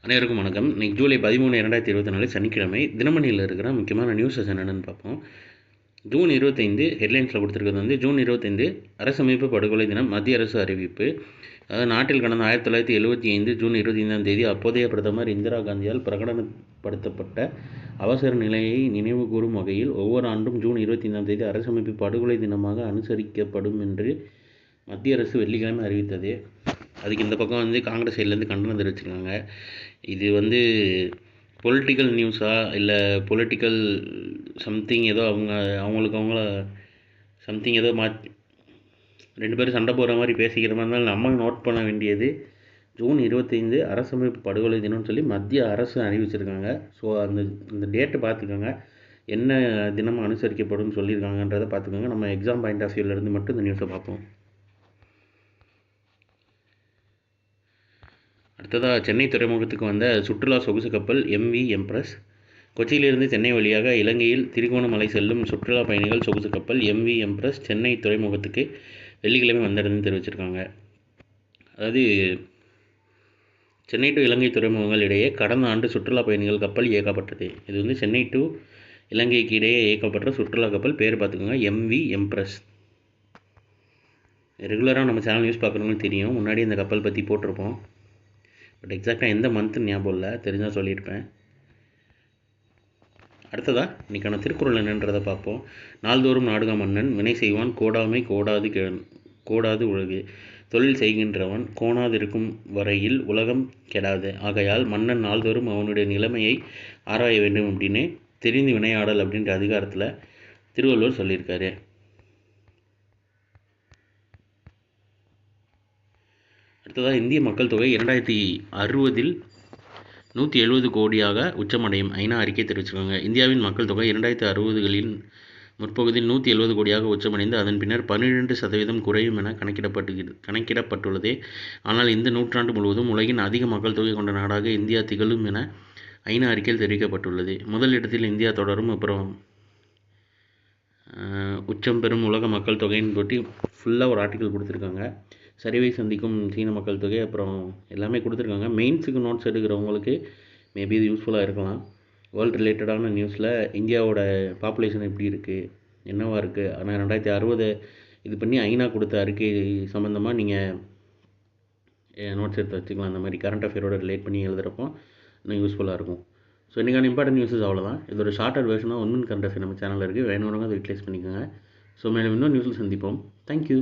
அனைவருக்கும் வணக்கம். இன்னைக்கு ஜூலை 13, 2024 சனிக்கிழமை. தினமணியில் இருக்கிற முக்கியமான நியூஸஸ் என்னென்னு பார்ப்போம். ஜூன் 25 ஹெட்லைன்ஸில் கொடுத்துருக்கிறது வந்து ஜூன் 25 அரசமைப்பு படுகொலை தினம், மத்திய அரசு அறிவிப்பு. அதாவது நாட்டில் கடந்த 1975 ஜூன் 25ஆம் தேதி அப்போதைய பிரதமர் இந்திரா காந்தியால் பிரகடனப்படுத்தப்பட்ட அவசர நிலையை நினைவு கூறும் வகையில் ஒவ்வொரு ஆண்டும் ஜூன் 25ஆம் தேதி அரசமைப்பு படுகொலை தினமாக அனுசரிக்கப்படும் என்று மத்திய அரசு வெள்ளிக்கிழமை அறிவித்தது. அதுக்கு இந்த பக்கம் வந்து காங்கிரஸ் சைட்லேருந்து கண்டனம் தெரிவிச்சிருக்காங்க. இது வந்து பொலிட்டிக்கல் நியூஸா இல்லை பொலிட்டிக்கல் சம்திங் ஏதோ அவங்கள சம்திங் ஏதோ ரெண்டு பேரும் சண்டை போடுற மாதிரி பேசிக்கிற மாதிரி இருந்தாலும் நம்ம நோட் பண்ண வேண்டியது ஜூன் 25 அரசமைப்பு படுகொலை தினம்னு சொல்லி மத்திய அரசு அறிவிச்சிருக்காங்க. ஸோ அந்த டேட்டை பார்த்துக்கோங்க, என்ன தினம் அனுசரிக்கப்படும் சொல்லியிருக்காங்கன்றதை பார்த்துக்கோங்க. நம்ம எக்ஸாம் பாயிண்ட் ஆஃப் வியூலேருந்து மட்டும் இந்த நியூஸை பார்ப்போம். அடுத்ததாக சென்னை துறைமுகத்துக்கு வந்த சுற்றுலா சொகுசு கப்பல் MV எம்ப்ரஸ். கொச்சியிலிருந்து சென்னை வழியாக இலங்கையில் திருகோணமலை செல்லும் சுற்றுலா பயணிகள் சொகுசு கப்பல் MV எம்ப்ரஸ் சென்னை துறைமுகத்துக்கு வெள்ளிக்கிழமை வந்தடைந்து தெரிவிச்சிருக்காங்க. அதாவது சென்னை டு இலங்கை துறைமுகங்கள் இடையே கடந்த ஆண்டு சுற்றுலா பயணிகள் கப்பல் இயக்கப்பட்டது. இது வந்து சென்னை டு இலங்கைக்கு இடையே இயக்கப்பட்ட சுற்றுலா கப்பல், பேர் பார்த்துக்கோங்க, MV எம்ப்ரஸ். ரெகுலராக நம்ம சேனல் நியூஸ் பார்க்குறவங்களுக்கு தெரியும், முன்னாடி இந்த கப்பல் பற்றி போட்டிருப்போம். பட் எக்ஸாக்டாக எந்த மந்த்துன்னு ஞாபகம் இல்லை, தெரிஞ்சால் சொல்லியிருப்பேன். அடுத்ததாக இன்றைக்கான திருக்குறள் என்னன்றதை பார்ப்போம். நாள்தோறும் நாடுக மன்னன் வினை செய்வான் கோடாமை கோடாது உலகு. தொழில் செய்கின்றவன் கோணாதிருக்கும் வரையில் உலகம் கெடாது. ஆகையால் மன்னன் நாள்தோறும் அவனுடைய நிலைமையை ஆராய வேண்டும் அப்படின்னு தெரிந்து வினையாடல் அப்படின்ற அதிகாரத்தில் திருவள்ளுவர் சொல்லியிருக்காரு. அடுத்ததாக இந்திய மக்கள் தொகை 2060 170 கோடியாக உச்சமடையும் ஐநா அறிக்கை தெரிவிச்சிருக்காங்க. இந்தியாவின் மக்கள் தொகை 2060களின் முற்பகுதியில் 170 கோடியாக உச்சமடைந்து அதன் பின்னர் 12% குறையும் என கணக்கிடப்பட்டுள்ளது. ஆனால் இந்த நூற்றாண்டு முழுவதும் உலகின் அதிக மக்கள் தொகை கொண்ட நாடாக இந்தியா திகழும் என ஐநா அறிக்கையில் தெரிவிக்கப்பட்டுள்ளது. முதல் இடத்தில் இந்தியா தொடரும். அப்புறம் உச்சம் பெறும் உலக மக்கள் தொகைன்னு போட்டி ஃபுல்லாக ஒரு ஆர்டிக்கல் கொடுத்துருக்காங்க. சரிவை சந்திக்கும் சீன மக்கள் தொகை, அப்புறம் எல்லாமே கொடுத்துருக்காங்க. மெயின்ஸுக்கு நோட்ஸ் எடுக்கிறவங்களுக்கு மேபி இது யூஸ்ஃபுல்லாக இருக்கலாம். வேர்ல்டு ரிலேட்டடான நியூஸில் இந்தியாவோட பாப்புலேஷன் எப்படி இருக்குது, என்னவாக இருக்குது, ஆனால் 2060 இது பண்ணி ஐநா கொடுத்த அறிக்கை சம்மந்தமாக நீங்கள் நோட்ஸ் எடுத்து வச்சுக்கலாம். அந்த மாதிரி கரண்ட் அஃபேரோட ரிலேட் பண்ணி எழுதுகிறப்போ இன்னும் யூஸ்ஃபுல்லாக இருக்கும். ஸோ இன்றைக்கான இம்பார்ட்டன்ட் நியூஸஸ் அவ்வளோதான். இது ஒரு ஷார்ட்டர் வேர்ஷனாக ஒன்றும் கரண்ட் அஃபேர் நம்ம சேனலில் இருக்குது, வேணும்னு அதை யூட்டிலைஸ் பண்ணிக்கோங்க. ஸோ மேலும் இன்னும் நியூஸில் சந்திப்போம். தேங்க்யூ.